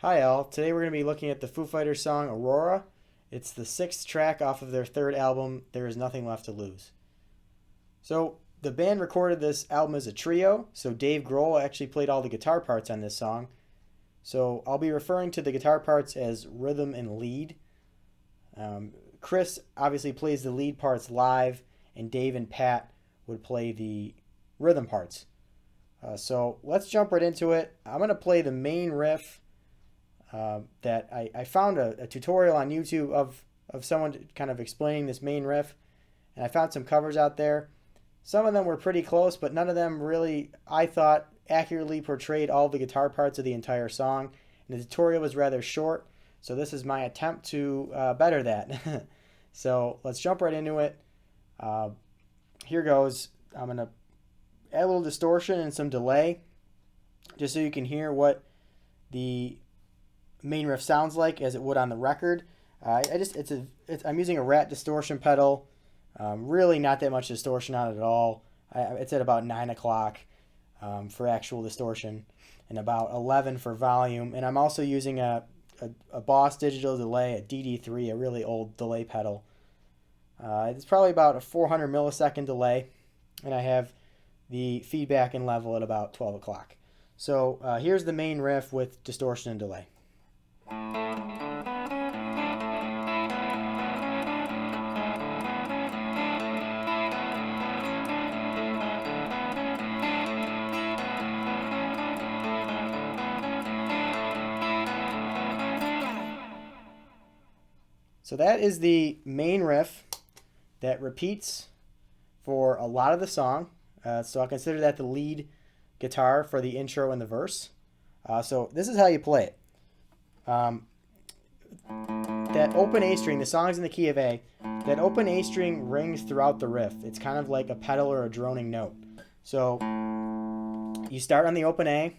Hi all, today we're going to be looking at the Foo Fighters song Aurora. It's the 6th track off of their 3rd album, There Is Nothing Left to Lose. So the band recorded this album as a trio, so Dave Grohl actually played all the guitar parts on this song. So I'll be referring to the guitar parts as rhythm and lead. Chris obviously plays the lead parts live, and Dave and Pat would play the rhythm parts. So let's jump right into it. I'm going to play the main riff that I found a tutorial on YouTube of someone kind of explaining this main riff, and I found some covers out there. Some of them were pretty close, but none of them really, I thought, accurately portrayed all the guitar parts of the entire song, and the tutorial was rather short, so this is my attempt to better that. So let's jump right into it. Here goes. I'm going to add a little distortion and some delay just so you can hear what the main riff sounds like as it would on the record. I'm using a Rat distortion pedal. Really not that much distortion on it at all. It's at about 9 o'clock for actual distortion and about 11 for volume. And I'm also using a Boss digital delay, a DD3, a really old delay pedal. It's probably about a 400 millisecond delay, and I have the feedback and level at about 12 o'clock. So here's the main riff with distortion and delay. So that is the main riff that repeats for a lot of the song. So I'll consider that the lead guitar for the intro and the verse. So this is how you play it. That open A string, the song's in the key of A, that open A string rings throughout the riff. It's kind of like a pedal or a droning note. So you start on the open A.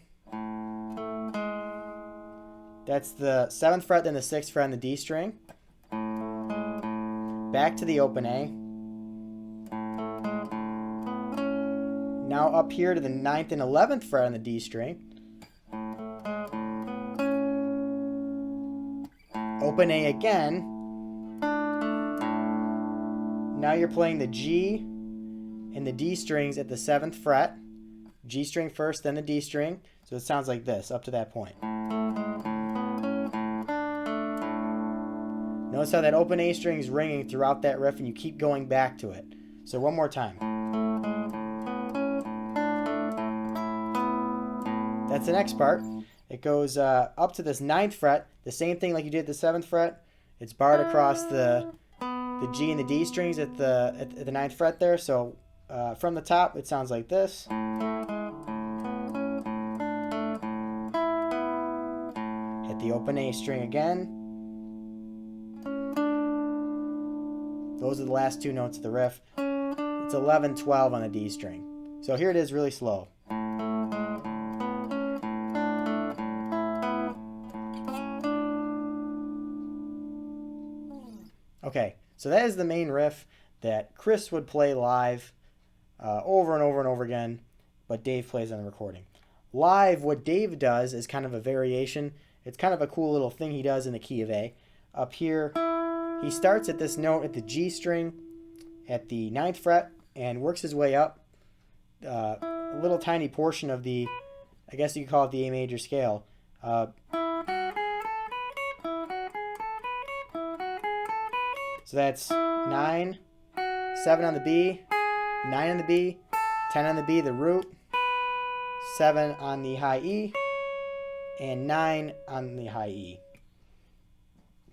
That's the 7th fret, then the 6th fret on the D string. Back to the open A. Now up here to the 9th and 11th fret on the D string. Open A again. Now you're playing the G and the D strings at the 7th fret. G string first, then the D string. So it sounds like this up to that point. Notice how that open A string is ringing throughout that riff and you keep going back to it. So one more time. That's the next part. It goes up to this 9th fret, the same thing like you did at the 7th fret. It's barred across the G and the D strings at the 9th fret there. So from the top, it sounds like this. Hit the open A string again. Those are the last 2 notes of the riff. It's 11, 12 on the D string. So here it is really slow. Okay, so that is the main riff that Chris would play live over and over and over again, but Dave plays on the recording. Live, what Dave does is kind of a variation. It's kind of a cool little thing he does in the key of A. Up here, he starts at this note at the G string at the 9th fret and works his way up a little tiny portion of the, I guess you could call it the A major scale. So that's 9, 7 on the B, 9 on the B, 10 on the B, the root, 7 on the high E, and 9 on the high E.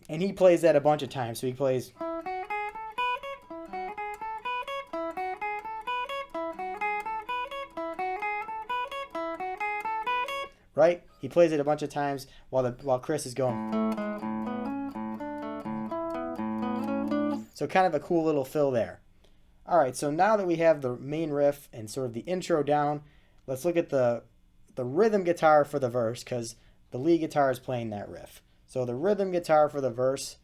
And he plays that a bunch of times. So he plays. Right? He plays it a bunch of times while Chris is going. So kind of a cool little fill there. All right, so now that we have the main riff and sort of the intro down, let's look at the rhythm guitar for the verse, because the lead guitar is playing that riff. So the rhythm guitar for the verse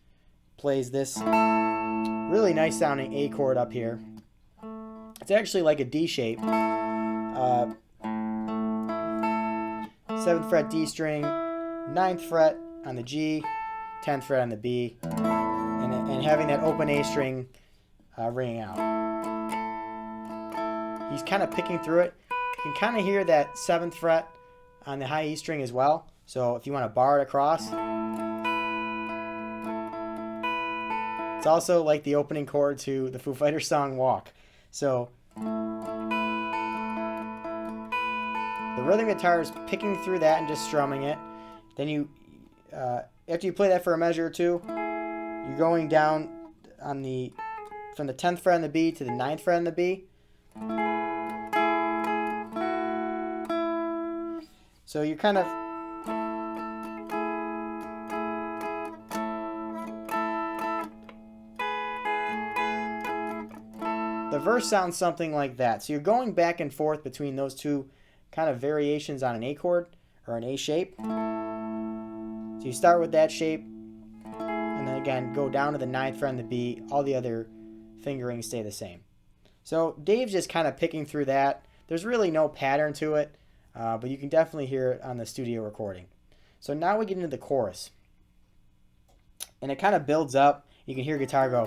plays this really nice sounding A chord up here. It's actually like a D shape. 7th fret D string, 9th fret on the G, 10th fret on the B, and having that open A string ringing out. He's kind of picking through it. You can kind of hear that 7th fret on the high E string as well. So if you want to bar it across, it's also like the opening chord to the Foo Fighters song Walk. So the rhythm guitar is picking through that and just strumming it. Then you, after you play that for a measure or two, you're going down on from the 10th fret on the B to the 9th fret on the B. So you're kind of the verse sounds something like that. So you're going back and forth between those two kind of variations on an A chord or an A shape. So you start with that shape and then again go down to the 9th fret on the B. All the other fingerings stay the same. So Dave's just kind of picking through that. There's really no pattern to it, but you can definitely hear it on the studio recording. So now we get into the chorus. And it kind of builds up. You can hear guitar go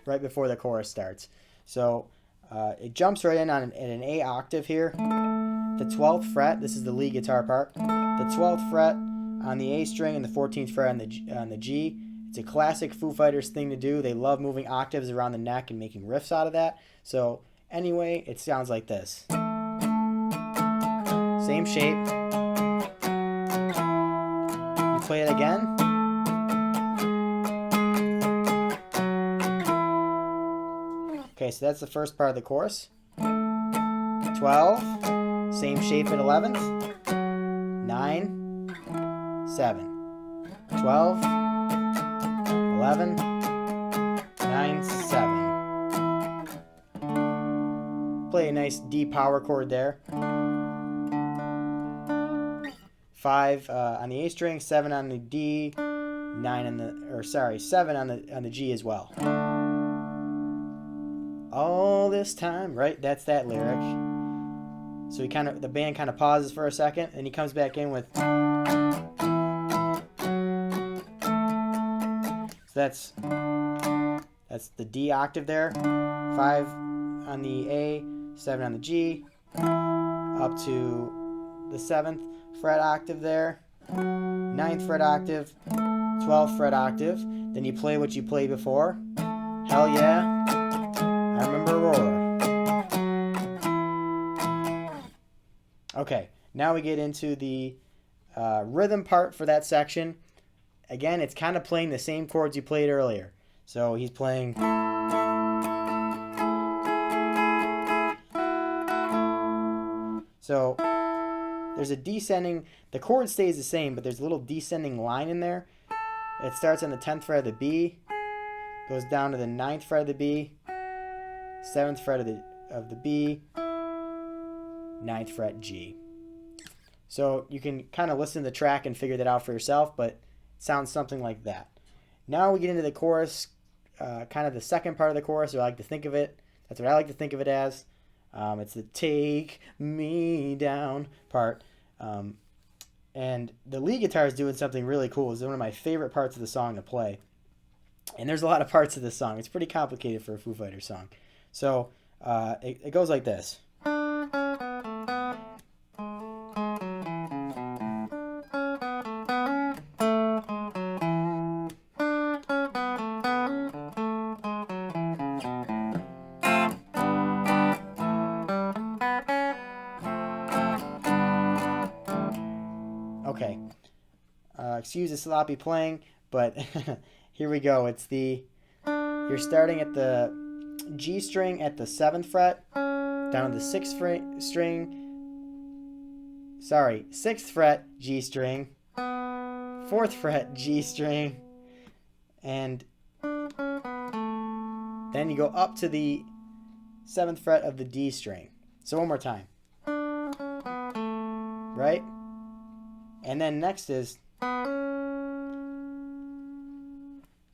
right before the chorus starts. So it jumps right in on an A octave here. The 12th fret, this is the lead guitar part. The 12th fret on the A string and the 14th fret on the G. It's a classic Foo Fighters thing to do. They love moving octaves around the neck and making riffs out of that. So anyway, it sounds like this. Same shape. You play it again. Okay, so that's the first part of the chorus. 12, same shape at 11th. 9, 7. 12, 11, 9, 7. Play a nice D power chord there. 5 on the A string, 7 on the D, 7 on the G as well. All this time, right? That's that lyric. So the band kind of pauses for a second, and he comes back in with. So that's the D octave there. 5 on the A, 7 on the G, up to the 7th fret octave there, 9th fret octave, 12th fret octave. Then you play what you played before. Hell yeah. I remember Aurora. Okay, now we get into the rhythm part for that section. Again, it's kind of playing the same chords you played earlier. So he's playing. So there's a descending, the chord stays the same, but there's a little descending line in there. It starts on the 10th fret of the B, goes down to the 9th fret of the B, 7th fret of the B, 9th fret G. So you can kind of listen to the track and figure that out for yourself, but it sounds something like that. Now we get into the chorus, kind of the second part of the chorus, or I like to think of it. That's what I like to think of it as. It's the take me down part. And the lead guitar is doing something really cool. It's one of my favorite parts of the song to play. And there's a lot of parts of this song. It's pretty complicated for a Foo Fighters song. So it goes like this. Okay, excuse the sloppy playing, but here we go. You're starting at the G string at the 7th fret, down to the 6th fret G string, 4th fret G string, and then you go up to the 7th fret of the D string. So one more time. Right? And then next is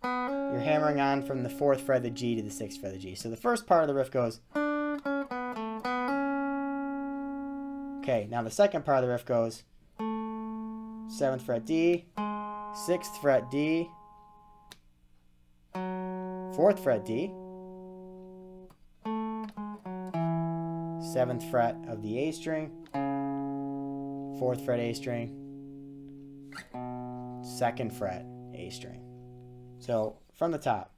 you're hammering on from the 4th fret of the G to the 6th fret of the G. So the first part of the riff goes. Okay, now the second part of the riff goes. 7th fret D, 6th fret D, 4th fret D, 7th fret of the A string, 4th fret A string, 2nd fret A string. So from the top.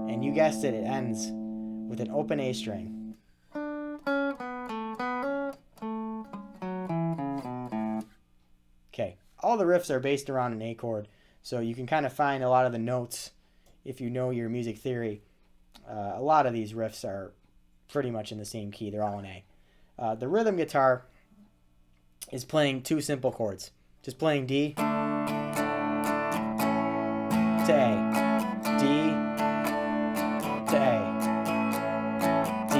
And you guessed it, it ends with an open A string. Okay, all the riffs are based around an A chord, so you can kind of find a lot of the notes if you know your music theory. A lot of these riffs are pretty much in the same key. They're all in A. The rhythm guitar is playing two simple chords. Just playing D to A. D to A. D,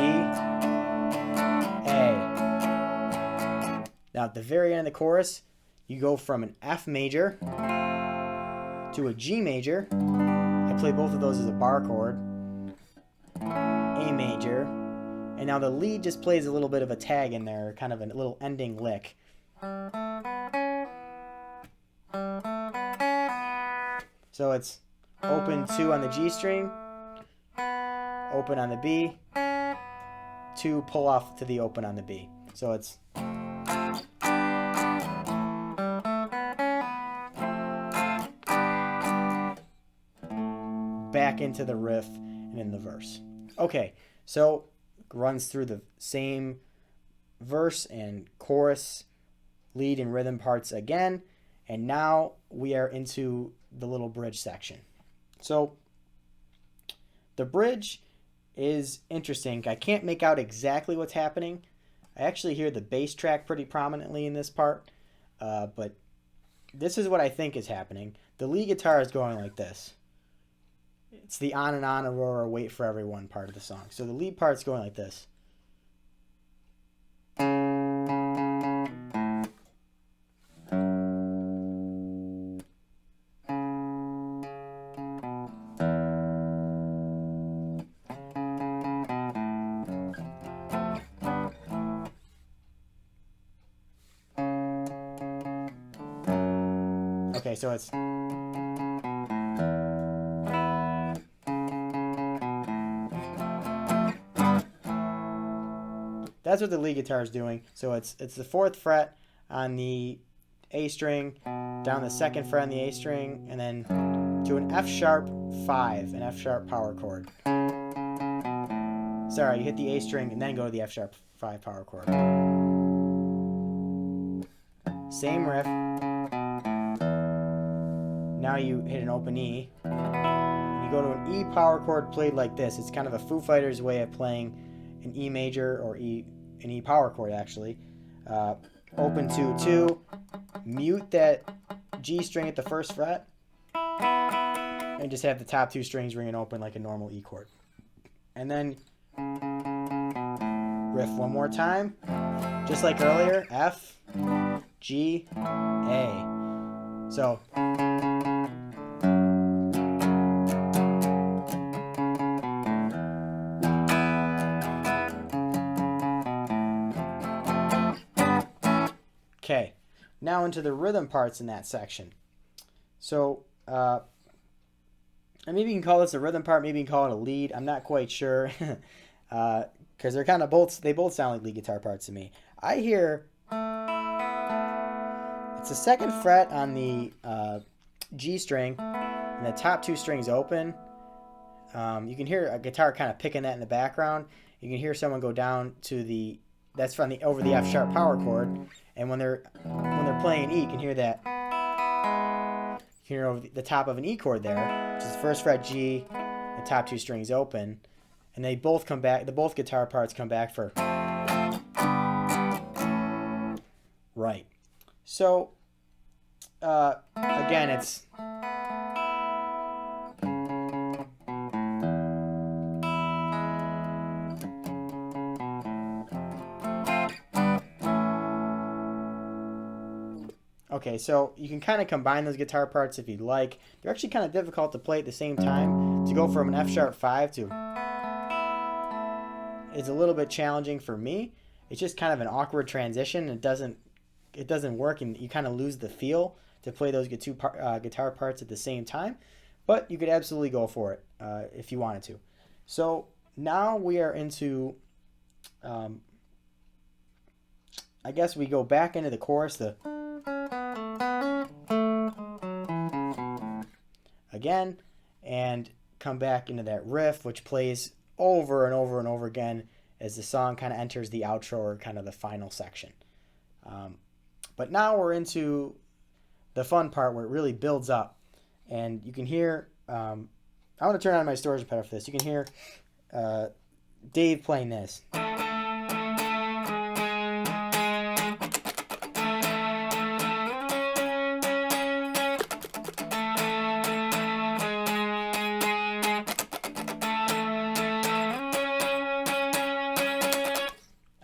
A. Now at the very end of the chorus, you go from an F major to a G major. I play both of those as a bar chord. A major. And now the lead just plays a little bit of a tag in there, kind of a little ending lick. So it's open 2 on the G string, open on the B, 2 pull off to the open on the B. So it's back into the riff and in the verse. Okay, so runs through the same verse and chorus, lead and rhythm parts again, and now we are into the little bridge section. So the bridge is interesting. I can't make out exactly what's happening. I actually hear the bass track pretty prominently in this part, but this is what I think is happening. The lead guitar is going like this. It's the on and on Aurora wait for everyone part of the song. So the lead part's going like this. Okay, so it's that's what the lead guitar is doing. So it's the 4th fret on the A string, down the 2nd fret on the A string, and then to an F sharp 5, an F sharp power chord. Sorry, you hit the A string and then go to the F sharp 5 power chord. Same riff. Now you hit an open E. You go to an E power chord played like this. It's kind of a Foo Fighters way of playing an E major or an E power chord actually. Open 2-2, mute that G string at the 1st fret, and just have the top 2 strings ringing open like a normal E chord. And then riff one more time, just like earlier, F, G, A. So okay, now into the rhythm parts in that section. So, and maybe you can call this a rhythm part, maybe you can call it a lead. I'm not quite sure, because they're kind of they both sound like lead guitar parts to me. I hear it's the 2nd fret on the G string, and the top 2 strings open. You can hear a guitar kind of picking that in the background. You can hear someone go down to the that's from the over the F sharp power chord. And when they're playing E, you can hear that. You can hear over the top of an E chord there, which is the 1st fret G, the top 2 strings open, and they both come back. Both guitar parts come back for right. So again, it's okay, so you can kind of combine those guitar parts if you'd like. They're actually kind of difficult to play at the same time. To go from an F sharp 5 to is a little bit challenging for me. it's just kind of an awkward transition. It doesn't work, and you kind of lose the feel to play those guitar parts at the same time. But you could absolutely go for it if you wanted to. So now we are into, I guess we go back into the chorus, again, and come back into that riff, which plays over and over and over again as the song kind of enters the outro, or kind of the final section. But now we're into the fun part where it really builds up, and you can hear, I want to turn on my storage pedal for this. You can hear Dave playing this.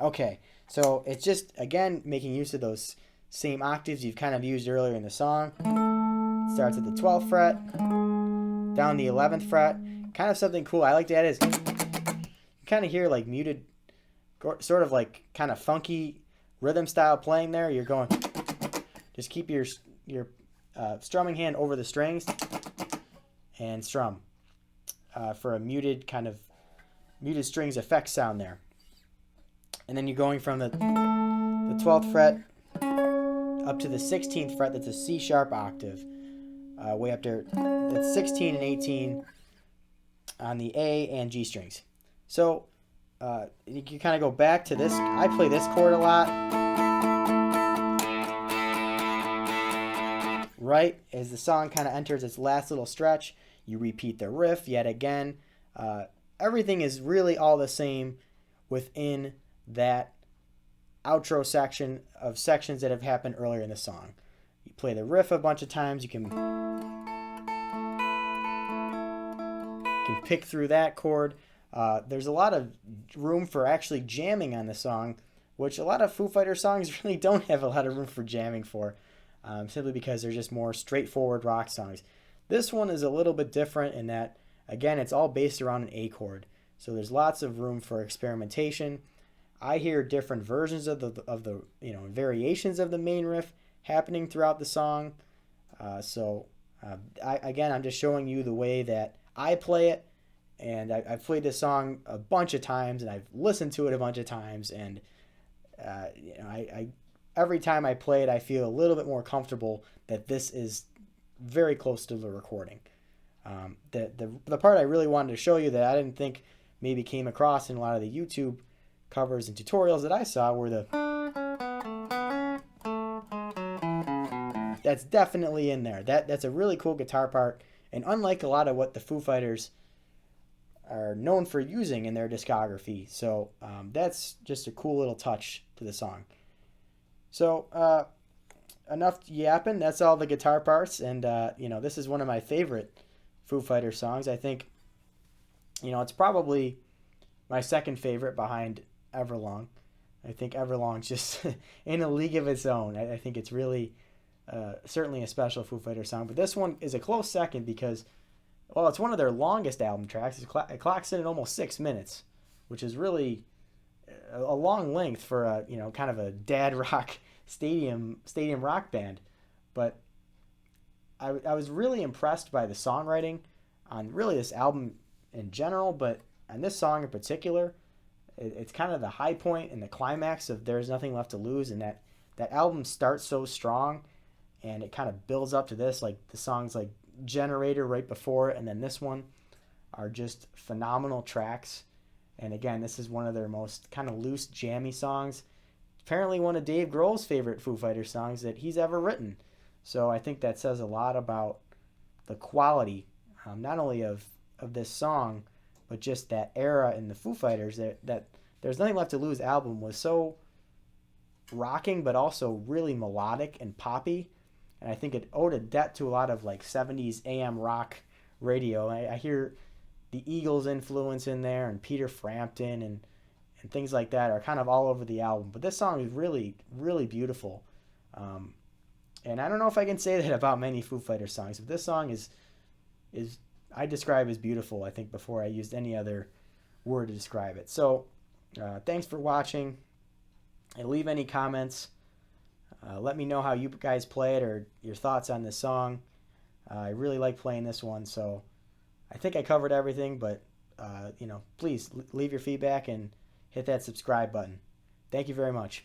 Okay, so it's just, again, making use of those same octaves you've kind of used earlier in the song. It starts at the 12th fret, down the 11th fret. Kind of something cool I like to add is, you kind of hear like muted, sort of like kind of funky rhythm style playing there. You're going, just keep your strumming hand over the strings and strum for a muted strings effect sound there. And then you're going from the 12th fret up to the 16th fret. That's a C sharp octave, way up there. That's 16 and 18 on the A and G strings. So you can kind of go back to this. I play this chord a lot. Right as the song kind of enters its last little stretch, you repeat the riff yet again. Everything is really all the same within that outro section of sections that have happened earlier in the song. You play the riff a bunch of times. You can pick through that chord. There's a lot of room for actually jamming on the song, which a lot of Foo Fighters songs really don't have a lot of room for jamming for, simply because they're just more straightforward rock songs. This one is a little bit different in that, again, it's all based around an A chord. So there's lots of room for experimentation. I hear different versions of the variations of the main riff happening throughout the song. I'm just showing you the way that I play it, and I've played this song a bunch of times, and I've listened to it a bunch of times, and I every time I play it, I feel a little bit more comfortable that this is very close to the recording. The part I really wanted to show you that I didn't think maybe came across in a lot of the YouTube covers and tutorials that I saw were that's definitely in there. That's a really cool guitar part, and unlike a lot of what the Foo Fighters are known for using in their discography. So that's just a cool little touch to the song. So enough yapping. That's all the guitar parts, and this is one of my favorite Foo Fighters songs. I think it's probably my second favorite behind Everlong. I think Everlong's just in a league of its own. I think it's really certainly a special Foo Fighters song, but this one is a close second because, well, it's one of their longest album tracks. It clocks in at almost 6 minutes, which is really a long length for a kind of a dad rock stadium rock band. But I was really impressed by the songwriting on really this album in general, but on this song in particular. It's kind of the high point and the climax of There's Nothing Left to Lose, and that album starts so strong, and it kind of builds up to this, like the songs like Generator right before it, and then this one are just phenomenal tracks. And again, this is one of their most kind of loose, jammy songs. Apparently one of Dave Grohl's favorite Foo Fighters songs that he's ever written. So I think that says a lot about the quality, not only of this song, but just that era in the Foo Fighters. That There's Nothing Left to Lose album was so rocking, but also really melodic and poppy. And I think it owed a debt to a lot of like 70s AM rock radio. I hear the Eagles influence in there, and Peter Frampton and things like that are kind of all over the album. But this song is really, really beautiful. And I don't know if I can say that about many Foo Fighters songs, but this song is I describe as beautiful, I think, before I used any other word to describe it. So thanks for watching. and leave any comments. Let me know how you guys play it or your thoughts on this song. I really like playing this one, so I think I covered everything, but please leave your feedback and hit that subscribe button. Thank you very much.